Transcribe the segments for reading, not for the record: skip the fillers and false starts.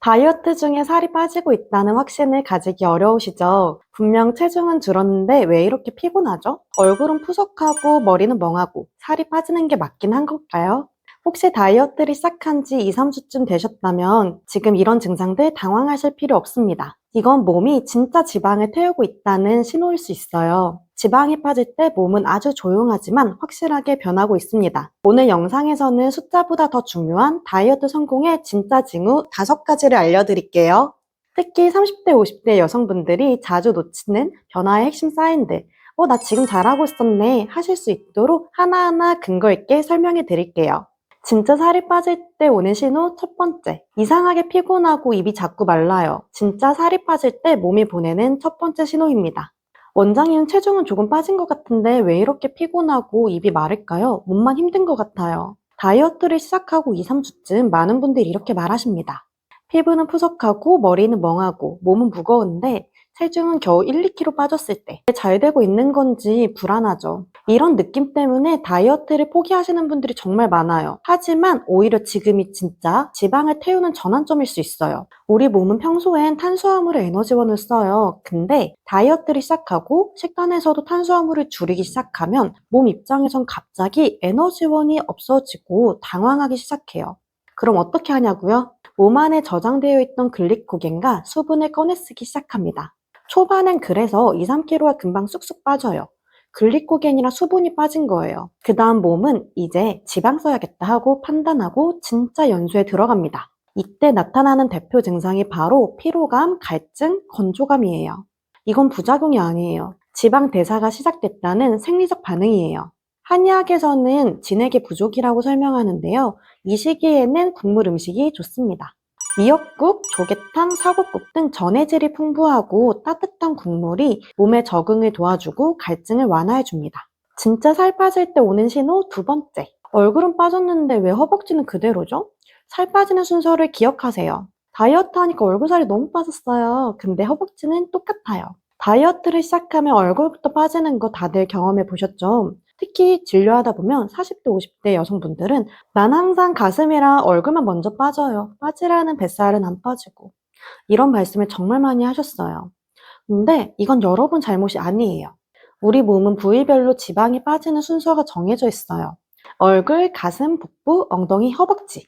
다이어트 중에 살이 빠지고 있다는 확신을 가지기 어려우시죠? 분명 체중은 줄었는데 왜 이렇게 피곤하죠? 얼굴은 푸석하고 머리는 멍하고 살이 빠지는 게 맞긴 한 걸까요? 혹시 다이어트를 시작한 지 2, 3주쯤 되셨다면 지금 이런 증상들 당황하실 필요 없습니다. 이건 몸이 진짜 지방을 태우고 있다는 신호일 수 있어요. 지방이 빠질 때 몸은 아주 조용하지만 확실하게 변하고 있습니다. 오늘 영상에서는 숫자보다 더 중요한 다이어트 성공의 진짜 징후 5가지를 알려드릴게요. 특히 30대, 50대 여성분들이 자주 놓치는 변화의 핵심 사인들, 나 지금 잘하고 있었네 하실 수 있도록 하나하나 근거 있게 설명해 드릴게요. 진짜 살이 빠질 때 오는 신호 첫 번째, 이상하게 피곤하고 입이 자꾸 말라요. 진짜 살이 빠질 때 몸이 보내는 첫 번째 신호입니다. 원장님 체중은 조금 빠진 것 같은데 왜 이렇게 피곤하고 입이 마를까요? 몸만 힘든 것 같아요. 다이어트를 시작하고 2, 3주쯤 많은 분들이 이렇게 말하십니다. 피부는 푸석하고 머리는 멍하고 몸은 무거운데 체중은 겨우 1, 2kg 빠졌을 때 잘 되고 있는 건지 불안하죠. 이런 느낌 때문에 다이어트를 포기하시는 분들이 정말 많아요. 하지만 오히려 지금이 진짜 지방을 태우는 전환점일 수 있어요. 우리 몸은 평소엔 탄수화물의 에너지원을 써요. 근데 다이어트를 시작하고 식단에서도 탄수화물을 줄이기 시작하면 몸 입장에선 갑자기 에너지원이 없어지고 당황하기 시작해요. 그럼 어떻게 하냐고요? 몸 안에 저장되어 있던 글리코겐과 수분을 꺼내쓰기 시작합니다. 초반엔 그래서 2, 3kg가 금방 쑥쑥 빠져요. 글리코겐이랑 수분이 빠진 거예요. 그 다음 몸은 이제 지방 써야겠다 하고 판단하고 진짜 연수에 들어갑니다. 이때 나타나는 대표 증상이 바로 피로감, 갈증, 건조감이에요. 이건 부작용이 아니에요. 지방 대사가 시작됐다는 생리적 반응이에요. 한의학에서는 진액의 부족이라고 설명하는데요. 이 시기에는 국물 음식이 좋습니다. 미역국, 조개탕, 사골국 등 전해질이 풍부하고 따뜻한 국물이 몸의 적응을 도와주고 갈증을 완화해줍니다. 진짜 살 빠질 때 오는 신호 두 번째. 얼굴은 빠졌는데 왜 허벅지는 그대로죠? 살 빠지는 순서를 기억하세요. 다이어트 하니까 얼굴살이 너무 빠졌어요. 근데 허벅지는 똑같아요. 다이어트를 시작하면 얼굴부터 빠지는 거 다들 경험해 보셨죠? 특히 진료하다 보면 40대, 50대 여성분들은 난 항상 가슴이랑 얼굴만 먼저 빠져요. 빠지라는 뱃살은 안 빠지고. 이런 말씀을 정말 많이 하셨어요. 근데 이건 여러분 잘못이 아니에요. 우리 몸은 부위별로 지방이 빠지는 순서가 정해져 있어요. 얼굴, 가슴, 복부, 엉덩이, 허벅지.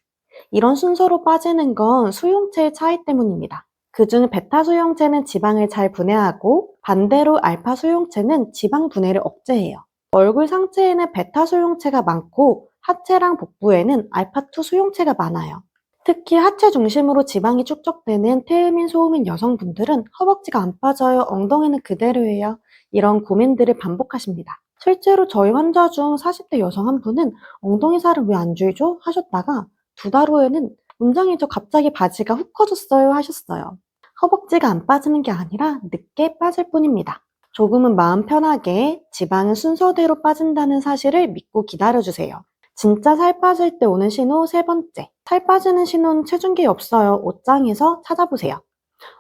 이런 순서로 빠지는 건 수용체의 차이 때문입니다. 그중 베타 수용체는 지방을 잘 분해하고 반대로 알파 수용체는 지방 분해를 억제해요. 얼굴 상체에는 베타 수용체가 많고 하체랑 복부에는 알파2 수용체가 많아요. 특히 하체 중심으로 지방이 축적되는 태음인 소음인 여성분들은 허벅지가 안 빠져요, 엉덩이는 그대로예요. 이런 고민들을 반복하십니다. 실제로 저희 환자 중 40대 여성 한 분은 엉덩이 살은 왜 안 줄죠? 하셨다가 2달 후에는 원장님 저 갑자기 바지가 훅 커졌어요 하셨어요. 허벅지가 안 빠지는 게 아니라 늦게 빠질 뿐입니다. 조금은 마음 편하게 지방은 순서대로 빠진다는 사실을 믿고 기다려주세요. 진짜 살 빠질 때 오는 신호 세 번째. 살 빠지는 신호는 체중계에 없어요. 옷장에서 찾아보세요.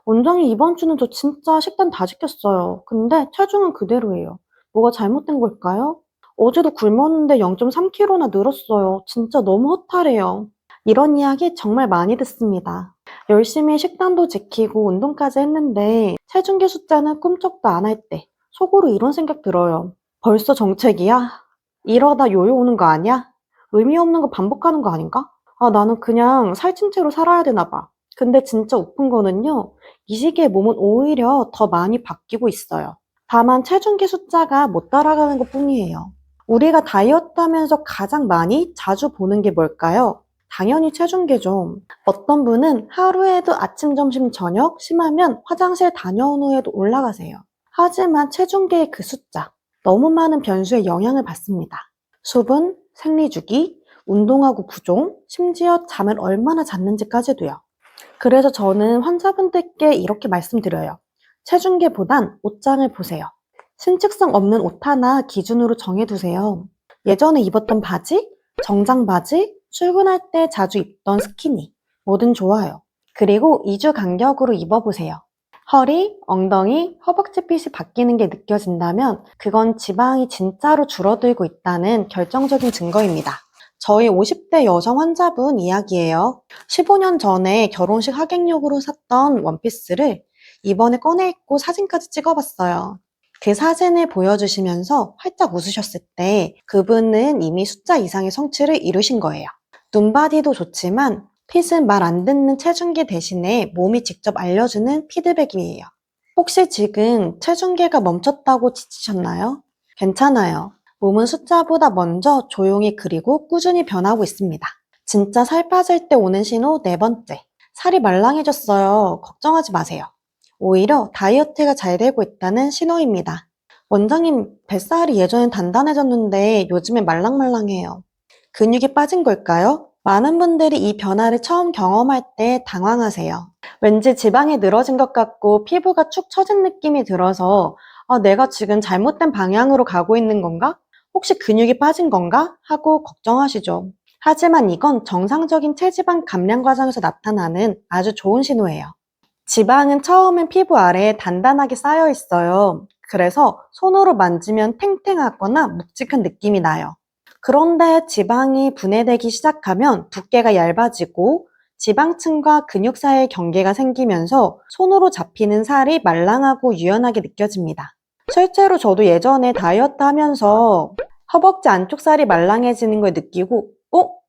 원장님 이번 주는 저 진짜 식단 다 지켰어요. 근데 체중은 그대로예요. 뭐가 잘못된 걸까요? 어제도 굶었는데 0.3kg나 늘었어요. 진짜 너무 허탈해요. 이런 이야기 정말 많이 듣습니다. 열심히 식단도 지키고 운동까지 했는데 체중계 숫자는 꿈쩍도 안 할 때 속으로 이런 생각 들어요. 벌써 정책이야? 이러다 요요 오는 거 아니야? 의미 없는 거 반복하는 거 아닌가? 나는 그냥 살찐 채로 살아야 되나 봐. 근데 진짜 웃픈 거는요. 이 시기에 몸은 오히려 더 많이 바뀌고 있어요. 다만 체중계 숫자가 못 따라가는 것 뿐이에요. 우리가 다이어트 하면서 가장 많이 자주 보는 게 뭘까요? 당연히 체중계죠. 어떤 분은 하루에도 아침, 점심, 저녁, 심하면 화장실 다녀온 후에도 올라가세요. 하지만 체중계의 그 숫자, 너무 많은 변수에 영향을 받습니다. 수분, 생리주기, 운동하고 부종, 심지어 잠을 얼마나 잤는지까지도요. 그래서 저는 환자분들께 이렇게 말씀드려요. 체중계보단 옷장을 보세요. 신축성 없는 옷 하나 기준으로 정해두세요. 예전에 입었던 바지, 정장 바지, 출근할 때 자주 입던 스키니, 뭐든 좋아요. 그리고 2주 간격으로 입어보세요. 허리, 엉덩이, 허벅지 핏이 바뀌는 게 느껴진다면 그건 지방이 진짜로 줄어들고 있다는 결정적인 증거입니다. 저희 50대 여성 환자분 이야기예요. 15년 전에 결혼식 하객용으로 샀던 원피스를 이번에 꺼내 입고 사진까지 찍어봤어요. 그 사진을 보여주시면서 활짝 웃으셨을 때 그분은 이미 숫자 이상의 성취를 이루신 거예요. 눈바디도 좋지만 핏은 말 안 듣는 체중계 대신에 몸이 직접 알려주는 피드백이에요. 혹시 지금 체중계가 멈췄다고 지치셨나요? 괜찮아요. 몸은 숫자보다 먼저 조용히 그리고 꾸준히 변하고 있습니다. 진짜 살 빠질 때 오는 신호 네 번째. 살이 말랑해졌어요. 걱정하지 마세요. 오히려 다이어트가 잘 되고 있다는 신호입니다. 원장님, 뱃살이 예전엔 단단해졌는데 요즘엔 말랑말랑해요. 근육이 빠진 걸까요? 많은 분들이 이 변화를 처음 경험할 때 당황하세요. 왠지 지방이 늘어진 것 같고 피부가 축 처진 느낌이 들어서 내가 지금 잘못된 방향으로 가고 있는 건가? 혹시 근육이 빠진 건가? 하고 걱정하시죠. 하지만 이건 정상적인 체지방 감량 과정에서 나타나는 아주 좋은 신호예요. 지방은 처음엔 피부 아래에 단단하게 쌓여 있어요. 그래서 손으로 만지면 탱탱하거나 묵직한 느낌이 나요. 그런데 지방이 분해되기 시작하면 두께가 얇아지고 지방층과 근육 사이의 경계가 생기면서 손으로 잡히는 살이 말랑하고 유연하게 느껴집니다. 실제로 저도 예전에 다이어트 하면서 허벅지 안쪽 살이 말랑해지는 걸 느끼고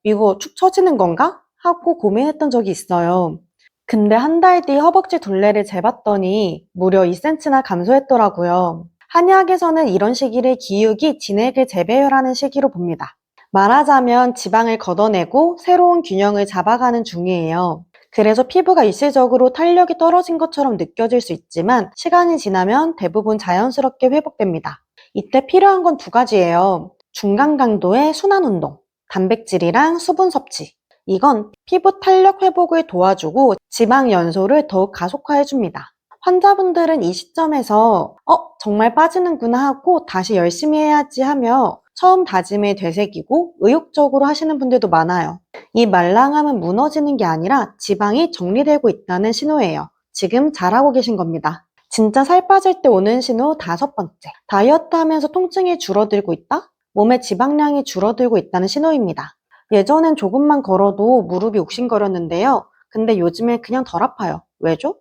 이거 축 처지는 건가? 하고 고민했던 적이 있어요. 근데 한 달 뒤 허벅지 둘레를 재봤더니 무려 2cm나 감소했더라고요. 한의학에서는 이런 시기를 기육이 진액을 재배열하는 시기로 봅니다. 말하자면 지방을 걷어내고 새로운 균형을 잡아가는 중이에요. 그래서 피부가 일시적으로 탄력이 떨어진 것처럼 느껴질 수 있지만 시간이 지나면 대부분 자연스럽게 회복됩니다. 이때 필요한 건 두 가지예요. 중간 강도의 순환 운동, 단백질이랑 수분 섭취. 이건 피부 탄력 회복을 도와주고 지방 연소를 더욱 가속화해줍니다. 환자분들은 이 시점에서 정말 빠지는구나 하고 다시 열심히 해야지 하며 처음 다짐을 되새기고 의욕적으로 하시는 분들도 많아요. 이 말랑함은 무너지는 게 아니라 지방이 정리되고 있다는 신호예요. 지금 잘하고 계신 겁니다. 진짜 살 빠질 때 오는 신호 다섯 번째. 다이어트 하면서 통증이 줄어들고 있다? 몸의 지방량이 줄어들고 있다는 신호입니다. 예전엔 조금만 걸어도 무릎이 욱신거렸는데요. 근데 요즘에 그냥 덜 아파요. 왜죠?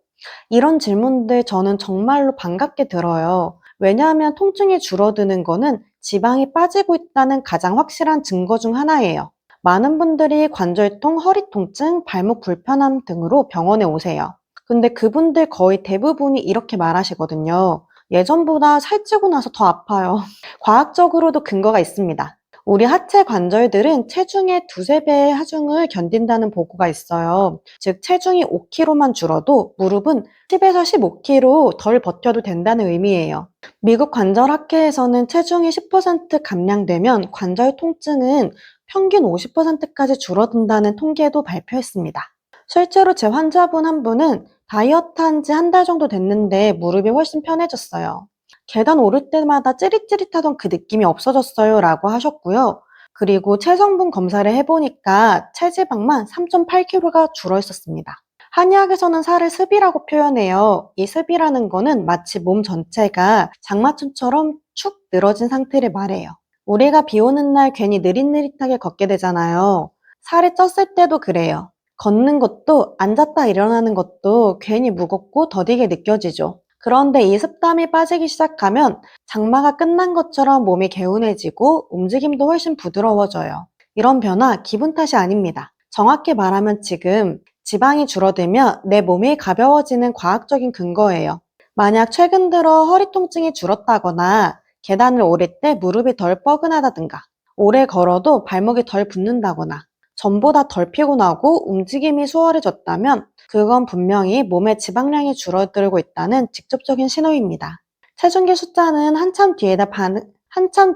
이런 질문들 저는 정말로 반갑게 들어요. 왜냐하면 통증이 줄어드는 거는 지방이 빠지고 있다는 가장 확실한 증거 중 하나예요. 많은 분들이 관절통, 허리 통증, 발목 불편함 등으로 병원에 오세요. 근데 그분들 거의 대부분이 이렇게 말하시거든요. 예전보다 살찌고 나서 더 아파요. 과학적으로도 근거가 있습니다. 우리 하체 관절들은 체중의 두세 배의 하중을 견딘다는 보고가 있어요. 즉 체중이 5kg만 줄어도 무릎은 10에서 15kg 덜 버텨도 된다는 의미예요. 미국 관절학회에서는 체중이 10% 감량되면 관절 통증은 평균 50%까지 줄어든다는 통계도 발표했습니다. 실제로 제 환자분 한 분은 다이어트 한 지 한 달 정도 됐는데 무릎이 훨씬 편해졌어요. 계단 오를 때마다 찌릿찌릿하던 그 느낌이 없어졌어요 라고 하셨고요. 그리고 체성분 검사를 해보니까 체지방만 3.8kg가 줄어 있었습니다. 한의학에서는 살을 습이라고 표현해요. 이 습이라는 거는 마치 몸 전체가 장마춤처럼 축 늘어진 상태를 말해요. 우리가 비 오는 날 괜히 느릿느릿하게 걷게 되잖아요. 살이 쪘을 때도 그래요. 걷는 것도 앉았다 일어나는 것도 괜히 무겁고 더디게 느껴지죠. 그런데 이 습담이 빠지기 시작하면 장마가 끝난 것처럼 몸이 개운해지고 움직임도 훨씬 부드러워져요. 이런 변화 기분 탓이 아닙니다. 정확히 말하면 지금 지방이 줄어들면 내 몸이 가벼워지는 과학적인 근거예요. 만약 최근 들어 허리 통증이 줄었다거나 계단을 오를 때 무릎이 덜 뻐근하다든가 오래 걸어도 발목이 덜 붓는다거나 전보다 덜 피곤하고 움직임이 수월해졌다면 그건 분명히 몸의 지방량이 줄어들고 있다는 직접적인 신호입니다. 체중계 숫자는 한참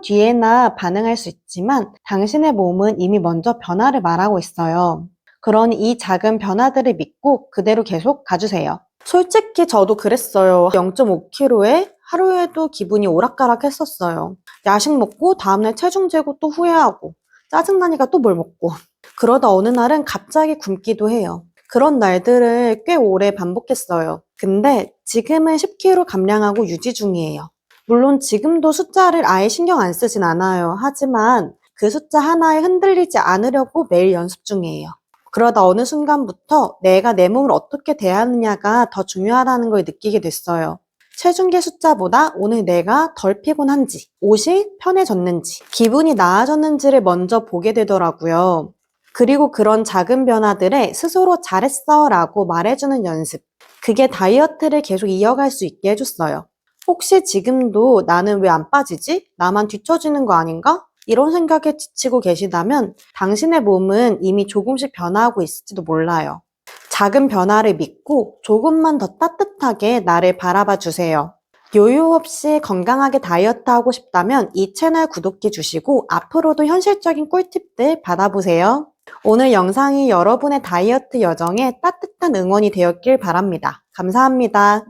뒤에나 반응할 수 있지만 당신의 몸은 이미 먼저 변화를 말하고 있어요. 그러니 이 작은 변화들을 믿고 그대로 계속 가주세요. 솔직히 저도 그랬어요. 0.5kg에 하루에도 기분이 오락가락 했었어요. 야식 먹고 다음날 체중 재고 또 후회하고 짜증나니까 또 뭘 먹고 그러다 어느 날은 갑자기 굶기도 해요. 그런 날들을 꽤 오래 반복했어요. 근데 지금은 10kg 감량하고 유지 중이에요. 물론 지금도 숫자를 아예 신경 안 쓰진 않아요. 하지만 그 숫자 하나에 흔들리지 않으려고 매일 연습 중이에요. 그러다 어느 순간부터 내가 내 몸을 어떻게 대하느냐가 더 중요하다는 걸 느끼게 됐어요. 체중계 숫자보다 오늘 내가 덜 피곤한지, 옷이 편해졌는지, 기분이 나아졌는지를 먼저 보게 되더라고요. 그리고 그런 작은 변화들에 스스로 잘했어 라고 말해주는 연습. 그게 다이어트를 계속 이어갈 수 있게 해줬어요. 혹시 지금도 나는 왜 안 빠지지? 나만 뒤처지는 거 아닌가? 이런 생각에 지치고 계시다면 당신의 몸은 이미 조금씩 변화하고 있을지도 몰라요. 작은 변화를 믿고 조금만 더 따뜻하게 나를 바라봐 주세요. 요요 없이 건강하게 다이어트 하고 싶다면 이 채널 구독해 주시고 앞으로도 현실적인 꿀팁들 받아보세요. 오늘 영상이 여러분의 다이어트 여정에 따뜻한 응원이 되었길 바랍니다. 감사합니다.